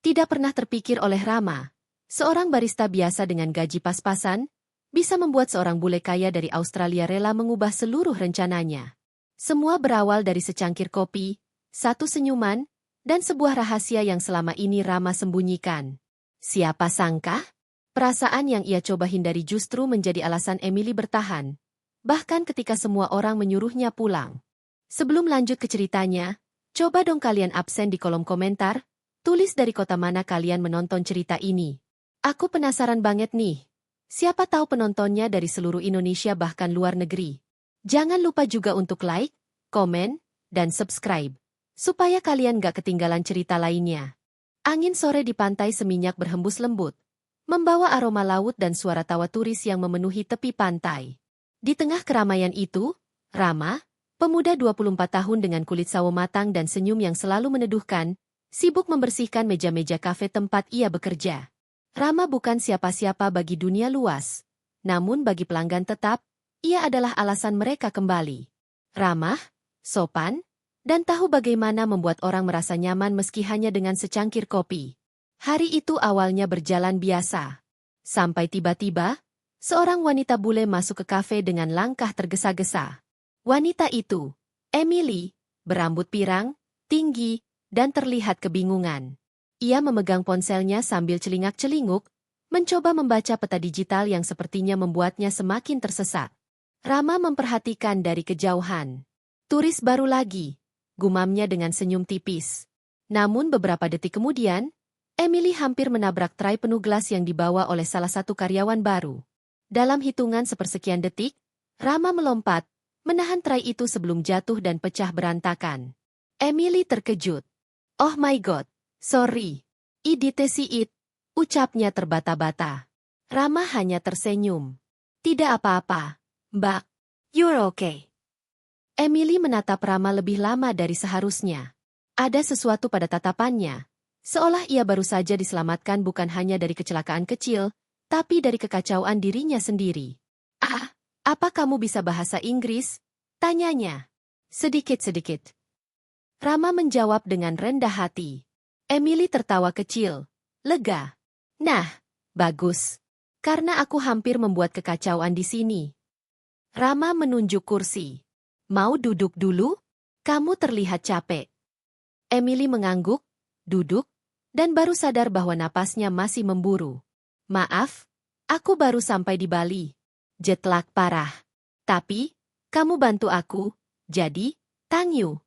Tidak pernah terpikir oleh Rama, seorang barista biasa dengan gaji pas-pasan, bisa membuat seorang bule kaya dari Australia rela mengubah seluruh rencananya. Semua berawal dari secangkir kopi, satu senyuman, dan sebuah rahasia yang selama ini Rama sembunyikan. Siapa sangka? Perasaan yang ia coba hindari justru menjadi alasan Emily bertahan, bahkan ketika semua orang menyuruhnya pulang. Sebelum lanjut ke ceritanya, coba dong kalian absen di kolom komentar, tulis dari kota mana kalian menonton cerita ini. Aku penasaran banget nih. Siapa tahu penontonnya dari seluruh Indonesia bahkan luar negeri. Jangan lupa juga untuk like, komen, dan subscribe, supaya kalian gak ketinggalan cerita lainnya. Angin sore di pantai Seminyak berhembus lembut, membawa aroma laut dan suara tawa turis yang memenuhi tepi pantai. Di tengah keramaian itu, Rama, pemuda 24 tahun dengan kulit sawo matang dan senyum yang selalu meneduhkan, sibuk membersihkan meja-meja kafe tempat ia bekerja. Rama bukan siapa-siapa bagi dunia luas, namun bagi pelanggan tetap, ia adalah alasan mereka kembali. Ramah, sopan, dan tahu bagaimana membuat orang merasa nyaman meski hanya dengan secangkir kopi. Hari itu awalnya berjalan biasa. Sampai tiba-tiba, seorang wanita bule masuk ke kafe dengan langkah tergesa-gesa. Wanita itu, Emily, berambut pirang, tinggi, dan terlihat kebingungan. Ia memegang ponselnya sambil celingak-celinguk, mencoba membaca peta digital yang sepertinya membuatnya semakin tersesat. Rama memperhatikan dari kejauhan. Turis baru lagi, gumamnya dengan senyum tipis. Namun beberapa detik kemudian, Emily hampir menabrak tray penuh gelas yang dibawa oleh salah satu karyawan baru. Dalam hitungan sepersekian detik, Rama melompat, menahan tray itu sebelum jatuh dan pecah berantakan. Emily terkejut. Oh my god. Sorry, see it, ucapnya terbata-bata. Rama hanya tersenyum. Tidak apa-apa, Mbak. You're okay. Emily menatap Rama lebih lama dari seharusnya. Ada sesuatu pada tatapannya, seolah ia baru saja diselamatkan bukan hanya dari kecelakaan kecil, tapi dari kekacauan dirinya sendiri. Ah, apa kamu bisa bahasa Inggris? Tanyanya. Sedikit-sedikit. Rama menjawab dengan rendah hati. Emily tertawa kecil, lega. Nah, bagus. Karena aku hampir membuat kekacauan di sini. Rama menunjuk kursi. Mau duduk dulu? Kamu terlihat capek. Emily mengangguk, duduk, dan baru sadar bahwa napasnya masih memburu. Maaf, aku baru sampai di Bali. Jet lag parah. Tapi, kamu bantu aku, jadi, thank you.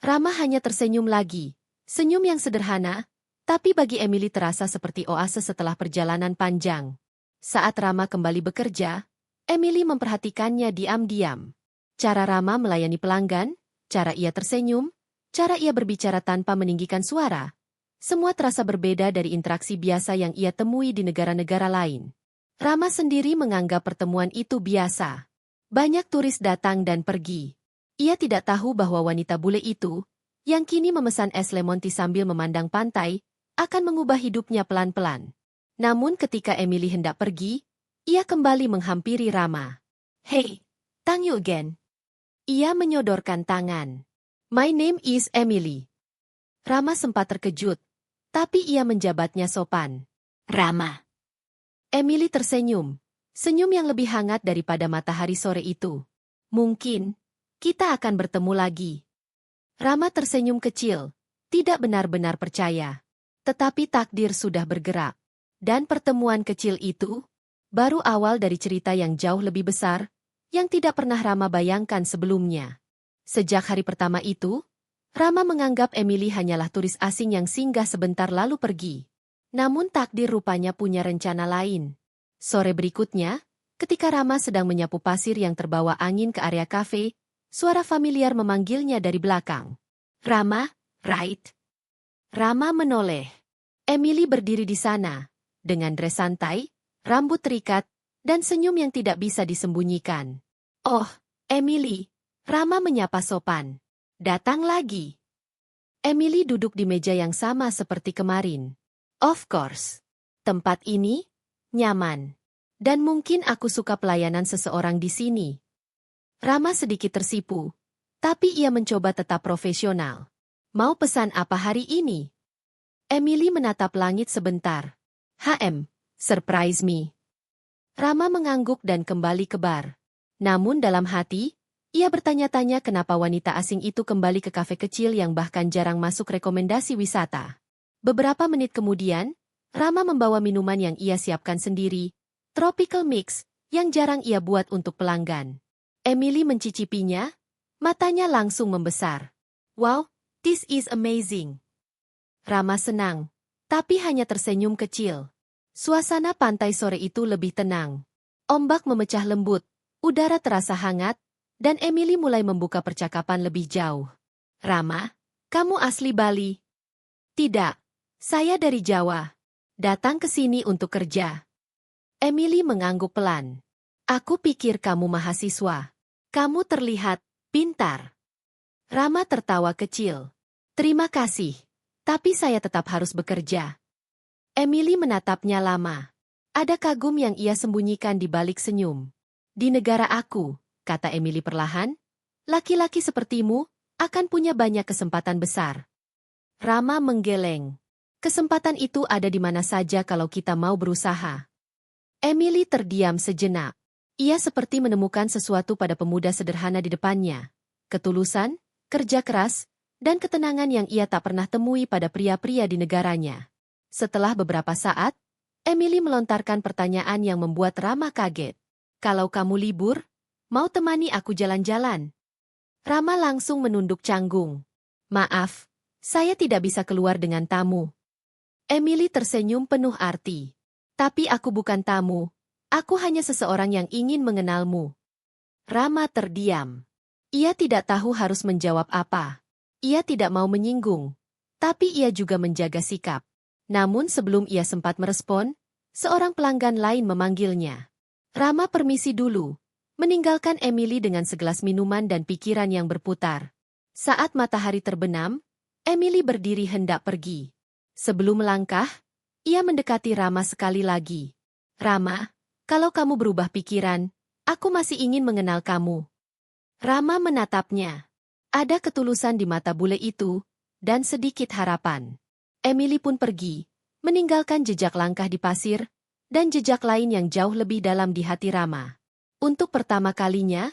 Rama hanya tersenyum lagi. Senyum yang sederhana, tapi bagi Emily terasa seperti oase setelah perjalanan panjang. Saat Rama kembali bekerja, Emily memperhatikannya diam-diam. Cara Rama melayani pelanggan, cara ia tersenyum, cara ia berbicara tanpa meninggikan suara. Semua terasa berbeda dari interaksi biasa yang ia temui di negara-negara lain. Rama sendiri menganggap pertemuan itu biasa. Banyak turis datang dan pergi. Ia tidak tahu bahwa wanita bule itu, yang kini memesan es lemon tea sambil memandang pantai, akan mengubah hidupnya pelan-pelan. Namun ketika Emily hendak pergi, ia kembali menghampiri Rama. Hey, thank you again. Ia menyodorkan tangan. My name is Emily. Rama sempat terkejut, tapi ia menjabatnya sopan. Rama. Emily tersenyum, senyum yang lebih hangat daripada matahari sore itu. Mungkin, kita akan bertemu lagi. Rama tersenyum kecil, tidak benar-benar percaya. Tetapi takdir sudah bergerak. Dan pertemuan kecil itu, baru awal dari cerita yang jauh lebih besar, yang tidak pernah Rama bayangkan sebelumnya. Sejak hari pertama itu, Rama menganggap Emily hanyalah turis asing yang singgah sebentar lalu pergi. Namun takdir rupanya punya rencana lain. Sore berikutnya, ketika Rama sedang menyapu pasir yang terbawa angin ke area kafe, suara familiar memanggilnya dari belakang. Rama, right? Rama menoleh. Emily berdiri di sana, dengan dres santai, rambut terikat, dan senyum yang tidak bisa disembunyikan. Oh, Emily, Rama menyapa sopan. Datang lagi. Emily duduk di meja yang sama seperti kemarin. Of course. Tempat ini, nyaman. Dan mungkin aku suka pelayanan seseorang di sini. Rama sedikit tersipu, tapi ia mencoba tetap profesional. Mau pesan apa hari ini? Emily menatap langit sebentar. Surprise me. Rama mengangguk dan kembali ke bar. Namun dalam hati, ia bertanya-tanya kenapa wanita asing itu kembali ke kafe kecil yang bahkan jarang masuk rekomendasi wisata. Beberapa menit kemudian, Rama membawa minuman yang ia siapkan sendiri, tropical mix, yang jarang ia buat untuk pelanggan. Emily mencicipinya, matanya langsung membesar. Wow, this is amazing. Rama senang, tapi hanya tersenyum kecil. Suasana pantai sore itu lebih tenang. Ombak memecah lembut, udara terasa hangat, dan Emily mulai membuka percakapan lebih jauh. Rama, kamu asli Bali? Tidak, saya dari Jawa. Datang ke sini untuk kerja. Emily mengangguk pelan. Aku pikir kamu mahasiswa. Kamu terlihat pintar. Rama tertawa kecil. Terima kasih, tapi saya tetap harus bekerja. Emily menatapnya lama. Ada kagum yang ia sembunyikan di balik senyum. Di negara aku, kata Emily perlahan, laki-laki sepertimu akan punya banyak kesempatan besar. Rama menggeleng. Kesempatan itu ada di mana saja kalau kita mau berusaha. Emily terdiam sejenak. Ia seperti menemukan sesuatu pada pemuda sederhana di depannya. Ketulusan, kerja keras, dan ketenangan yang ia tak pernah temui pada pria-pria di negaranya. Setelah beberapa saat, Emily melontarkan pertanyaan yang membuat Rama kaget. Kalau kamu libur, mau temani aku jalan-jalan? Rama langsung menunduk canggung. Maaf, saya tidak bisa keluar dengan tamu. Emily tersenyum penuh arti. Tapi aku bukan tamu, aku hanya seseorang yang ingin mengenalmu. Rama terdiam. Ia tidak tahu harus menjawab apa. Ia tidak mau menyinggung, tapi ia juga menjaga sikap. Namun sebelum ia sempat merespon, seorang pelanggan lain memanggilnya. Rama permisi dulu, meninggalkan Emily dengan segelas minuman dan pikiran yang berputar. Saat matahari terbenam, Emily berdiri hendak pergi. Sebelum melangkah, ia mendekati Rama sekali lagi. Rama, kalau kamu berubah pikiran, aku masih ingin mengenal kamu. Rama menatapnya. Ada ketulusan di mata bule itu, dan sedikit harapan. Emily pun pergi, meninggalkan jejak langkah di pasir, dan jejak lain yang jauh lebih dalam di hati Rama. Untuk pertama kalinya,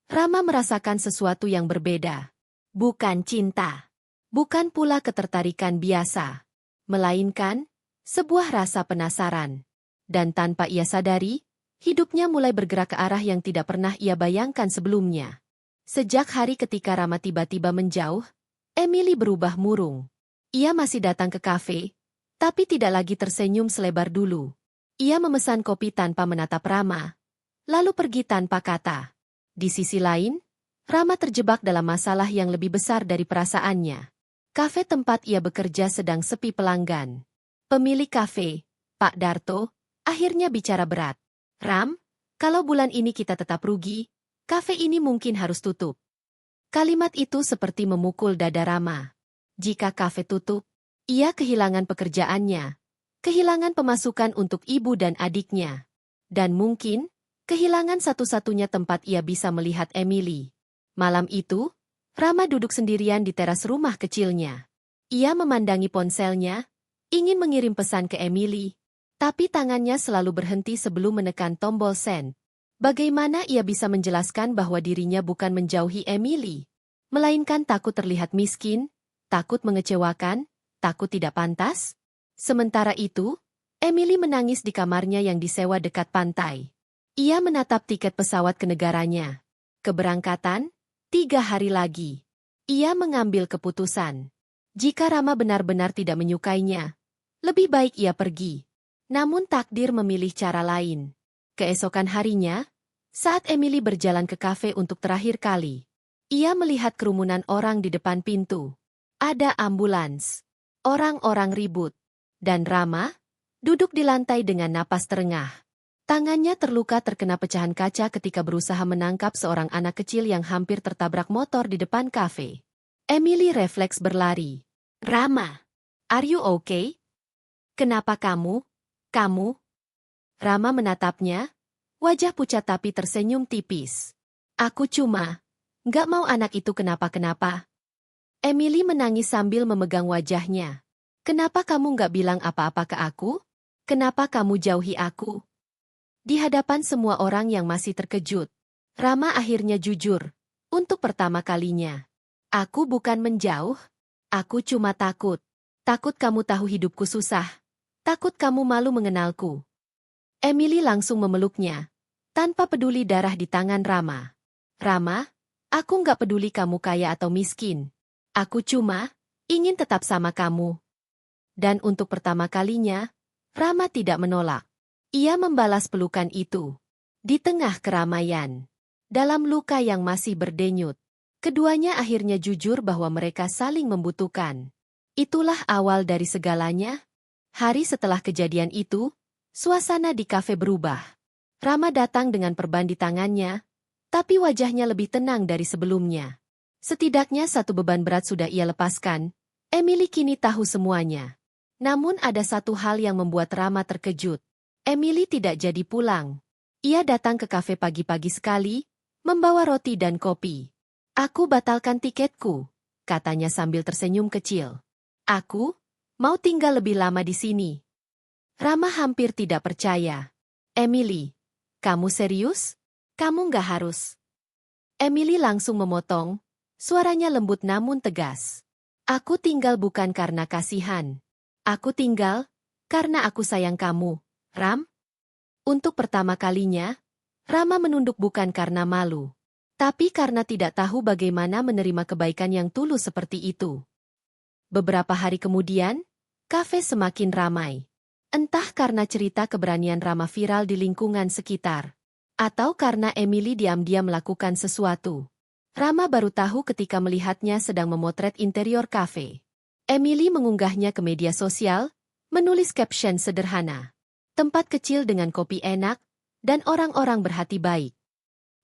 Rama merasakan sesuatu yang berbeda. Bukan cinta. Bukan pula ketertarikan biasa. Melainkan, sebuah rasa penasaran. Dan tanpa ia sadari, hidupnya mulai bergerak ke arah yang tidak pernah ia bayangkan sebelumnya. Sejak hari ketika Rama tiba-tiba menjauh, Emily berubah murung. Ia masih datang ke kafe, tapi tidak lagi tersenyum selebar dulu. Ia memesan kopi tanpa menatap Rama, lalu pergi tanpa kata. Di sisi lain, Rama terjebak dalam masalah yang lebih besar dari perasaannya. Kafe tempat ia bekerja sedang sepi pelanggan. Pemilik kafe, Pak Darto, akhirnya bicara berat. Ram, kalau bulan ini kita tetap rugi, kafe ini mungkin harus tutup. Kalimat itu seperti memukul dada Rama. Jika kafe tutup, ia kehilangan pekerjaannya, kehilangan pemasukan untuk ibu dan adiknya, dan mungkin kehilangan satu-satunya tempat ia bisa melihat Emily. Malam itu, Rama duduk sendirian di teras rumah kecilnya. Ia memandangi ponselnya, ingin mengirim pesan ke Emily, tapi tangannya selalu berhenti sebelum menekan tombol send. Bagaimana ia bisa menjelaskan bahwa dirinya bukan menjauhi Emily, melainkan takut terlihat miskin, takut mengecewakan, takut tidak pantas? Sementara itu, Emily menangis di kamarnya yang disewa dekat pantai. Ia menatap tiket pesawat ke negaranya. Keberangkatan, 3 hari lagi. Ia mengambil keputusan. Jika Rama benar-benar tidak menyukainya, lebih baik ia pergi. Namun takdir memilih cara lain. Keesokan harinya, saat Emily berjalan ke kafe untuk terakhir kali, ia melihat kerumunan orang di depan pintu. Ada ambulans. Orang-orang ribut. Dan Rama duduk di lantai dengan napas terengah. Tangannya terluka terkena pecahan kaca ketika berusaha menangkap seorang anak kecil yang hampir tertabrak motor di depan kafe. Emily refleks berlari. Rama, are you okay? Kenapa kamu? Rama menatapnya, wajah pucat tapi tersenyum tipis. Aku cuma nggak mau anak itu kenapa-kenapa. Emily menangis sambil memegang wajahnya. Kenapa kamu nggak bilang apa-apa ke aku? Kenapa kamu jauhi aku? Di hadapan semua orang yang masih terkejut, Rama akhirnya jujur. Untuk pertama kalinya. Aku bukan menjauh. Aku cuma takut. Takut kamu tahu hidupku susah. Takut kamu malu mengenalku. Emily langsung memeluknya. Tanpa peduli darah di tangan Rama. Rama, aku nggak peduli kamu kaya atau miskin. Aku cuma ingin tetap sama kamu. Dan untuk pertama kalinya, Rama tidak menolak. Ia membalas pelukan itu. Di tengah keramaian. Dalam luka yang masih berdenyut. Keduanya akhirnya jujur bahwa mereka saling membutuhkan. Itulah awal dari segalanya. Hari setelah kejadian itu, suasana di kafe berubah. Rama datang dengan perban di tangannya, tapi wajahnya lebih tenang dari sebelumnya. Setidaknya satu beban berat sudah ia lepaskan. Emily kini tahu semuanya. Namun ada satu hal yang membuat Rama terkejut. Emily tidak jadi pulang. Ia datang ke kafe pagi-pagi sekali, membawa roti dan kopi. Aku batalkan tiketku, katanya sambil tersenyum kecil. Aku mau tinggal lebih lama di sini. Rama hampir tidak percaya. Emily, kamu serius? Kamu nggak harus. Emily langsung memotong, suaranya lembut namun tegas. Aku tinggal bukan karena kasihan. Aku tinggal karena aku sayang kamu, Ram. Untuk pertama kalinya, Rama menunduk bukan karena malu, tapi karena tidak tahu bagaimana menerima kebaikan yang tulus seperti itu. Beberapa hari kemudian, kafe semakin ramai. Entah karena cerita keberanian Rama viral di lingkungan sekitar, atau karena Emily diam-diam melakukan sesuatu. Rama baru tahu ketika melihatnya sedang memotret interior kafe. Emily mengunggahnya ke media sosial, menulis caption sederhana. Tempat kecil dengan kopi enak, dan orang-orang berhati baik.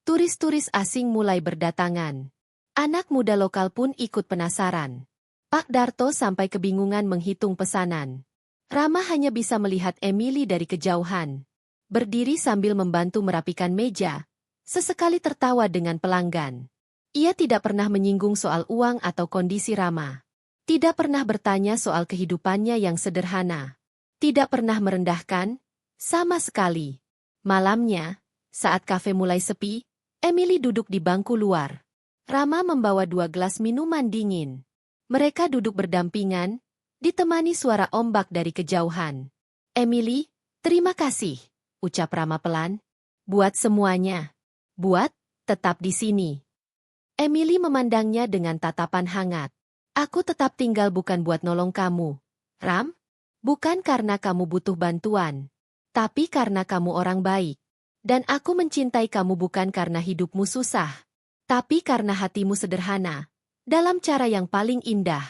Turis-turis asing mulai berdatangan. Anak muda lokal pun ikut penasaran. Pak Darto sampai kebingungan menghitung pesanan. Rama hanya bisa melihat Emily dari kejauhan. Berdiri sambil membantu merapikan meja, sesekali tertawa dengan pelanggan. Ia tidak pernah menyinggung soal uang atau kondisi Rama. Tidak pernah bertanya soal kehidupannya yang sederhana. Tidak pernah merendahkan, sama sekali. Malamnya, saat kafe mulai sepi, Emily duduk di bangku luar. Rama membawa 2 gelas minuman dingin. Mereka duduk berdampingan, ditemani suara ombak dari kejauhan. Emily, terima kasih, ucap Rama pelan. Buat semuanya. Buat, tetap di sini. Emily memandangnya dengan tatapan hangat. Aku tetap tinggal bukan buat nolong kamu, Ram. Bukan karena kamu butuh bantuan. Tapi karena kamu orang baik. Dan aku mencintai kamu bukan karena hidupmu susah. Tapi karena hatimu sederhana. Dalam cara yang paling indah.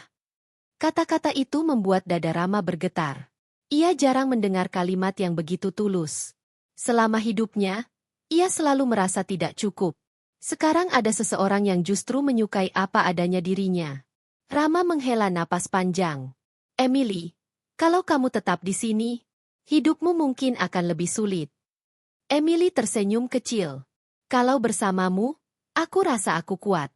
Kata-kata itu membuat dada Rama bergetar. Ia jarang mendengar kalimat yang begitu tulus. Selama hidupnya, ia selalu merasa tidak cukup. Sekarang ada seseorang yang justru menyukai apa adanya dirinya. Rama menghela napas panjang. Emily, kalau kamu tetap di sini, hidupmu mungkin akan lebih sulit. Emily tersenyum kecil. Kalau bersamamu, aku rasa aku kuat.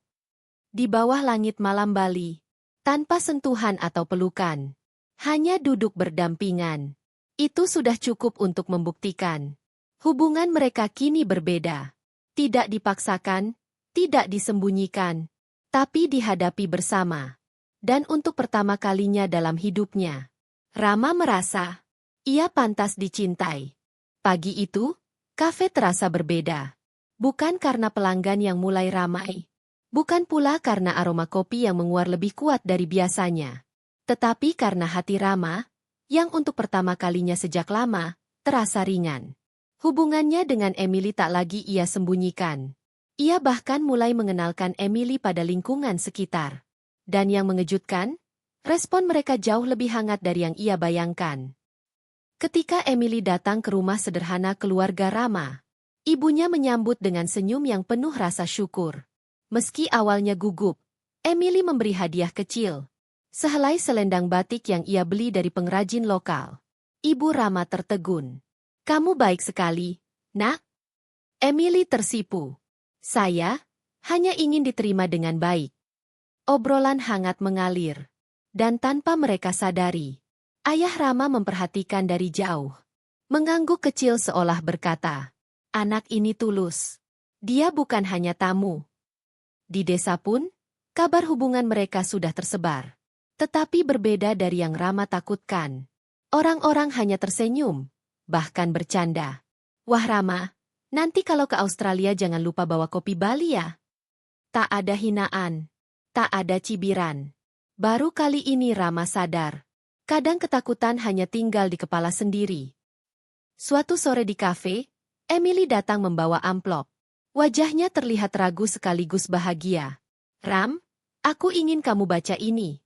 Di bawah langit malam Bali, tanpa sentuhan atau pelukan, hanya duduk berdampingan. Itu sudah cukup untuk membuktikan. Hubungan mereka kini berbeda. Tidak dipaksakan, tidak disembunyikan, tapi dihadapi bersama. Dan untuk pertama kalinya dalam hidupnya, Rama merasa ia pantas dicintai. Pagi itu, kafe terasa berbeda. Bukan karena pelanggan yang mulai ramai. Bukan pula karena aroma kopi yang menguar lebih kuat dari biasanya. Tetapi karena hati Rama, yang untuk pertama kalinya sejak lama, terasa ringan. Hubungannya dengan Emily tak lagi ia sembunyikan. Ia bahkan mulai mengenalkan Emily pada lingkungan sekitar. Dan yang mengejutkan, respon mereka jauh lebih hangat dari yang ia bayangkan. Ketika Emily datang ke rumah sederhana keluarga Rama, ibunya menyambut dengan senyum yang penuh rasa syukur. Meski awalnya gugup, Emily memberi hadiah kecil. Sehelai selendang batik yang ia beli dari pengrajin lokal. Ibu Rama tertegun. Kamu baik sekali, nak. Emily tersipu. Saya hanya ingin diterima dengan baik. Obrolan hangat mengalir. Dan tanpa mereka sadari, Ayah Rama memperhatikan dari jauh. Mengangguk kecil seolah berkata, anak ini tulus. Dia bukan hanya tamu. Di desa pun, kabar hubungan mereka sudah tersebar. Tetapi berbeda dari yang Rama takutkan. Orang-orang hanya tersenyum, bahkan bercanda. Wah Rama, nanti kalau ke Australia jangan lupa bawa kopi Bali ya. Tak ada hinaan, tak ada cibiran. Baru kali ini Rama sadar. Kadang ketakutan hanya tinggal di kepala sendiri. Suatu sore di kafe, Emily datang membawa amplop. Wajahnya terlihat ragu sekaligus bahagia. Ram, aku ingin kamu baca ini.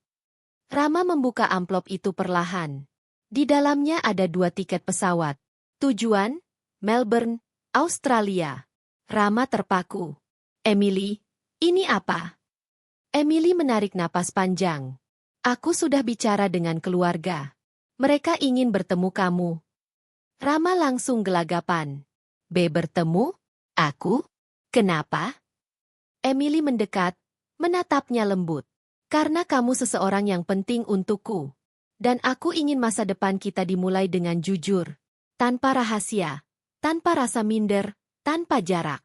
Rama membuka amplop itu perlahan. Di dalamnya ada 2 tiket pesawat. Tujuan, Melbourne, Australia. Rama terpaku. Emily, ini apa? Emily menarik napas panjang. Aku sudah bicara dengan keluarga. Mereka ingin bertemu kamu. Rama langsung gelagapan. Bertemu? Aku? Kenapa? Emily mendekat, menatapnya lembut. Karena kamu seseorang yang penting untukku. Dan aku ingin masa depan kita dimulai dengan jujur. Tanpa rahasia, tanpa rasa minder, tanpa jarak.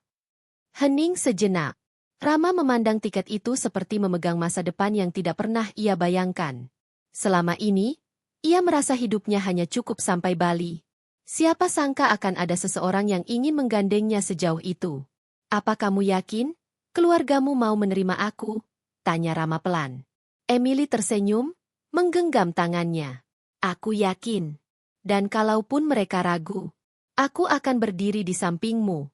Hening sejenak. Rama memandang tiket itu seperti memegang masa depan yang tidak pernah ia bayangkan. Selama ini, ia merasa hidupnya hanya cukup sampai Bali. Siapa sangka akan ada seseorang yang ingin menggandengnya sejauh itu. Apa kamu yakin? Keluargamu mau menerima aku? Tanya Rama pelan. Emily tersenyum, menggenggam tangannya. Aku yakin. Dan kalaupun mereka ragu, aku akan berdiri di sampingmu.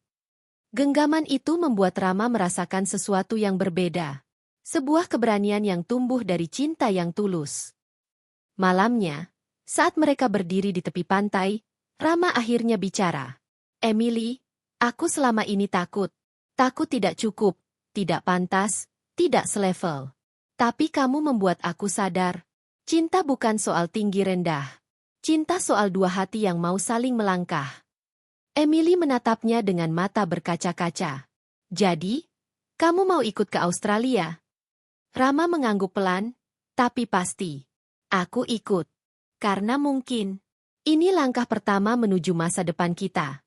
Genggaman itu membuat Rama merasakan sesuatu yang berbeda. Sebuah keberanian yang tumbuh dari cinta yang tulus. Malamnya, saat mereka berdiri di tepi pantai, Rama akhirnya bicara. Emily, aku selama ini takut. Takut tidak cukup, tidak pantas, tidak selevel. Tapi kamu membuat aku sadar. Cinta bukan soal tinggi rendah. Cinta soal 2 hati yang mau saling melangkah. Emily menatapnya dengan mata berkaca-kaca. Jadi, kamu mau ikut ke Australia? Rama mengangguk pelan, tapi pasti. Aku ikut. Karena mungkin. Ini langkah pertama menuju masa depan kita.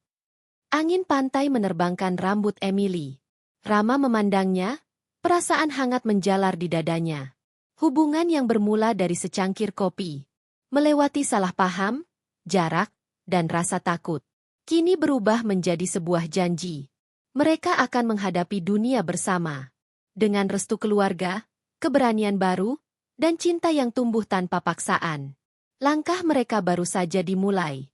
Angin pantai menerbangkan rambut Emily. Rama memandangnya, perasaan hangat menjalar di dadanya. Hubungan yang bermula dari secangkir kopi. Melewati salah paham, jarak, dan rasa takut. Kini berubah menjadi sebuah janji. Mereka akan menghadapi dunia bersama. Dengan restu keluarga, keberanian baru, dan cinta yang tumbuh tanpa paksaan. Langkah mereka baru saja dimulai.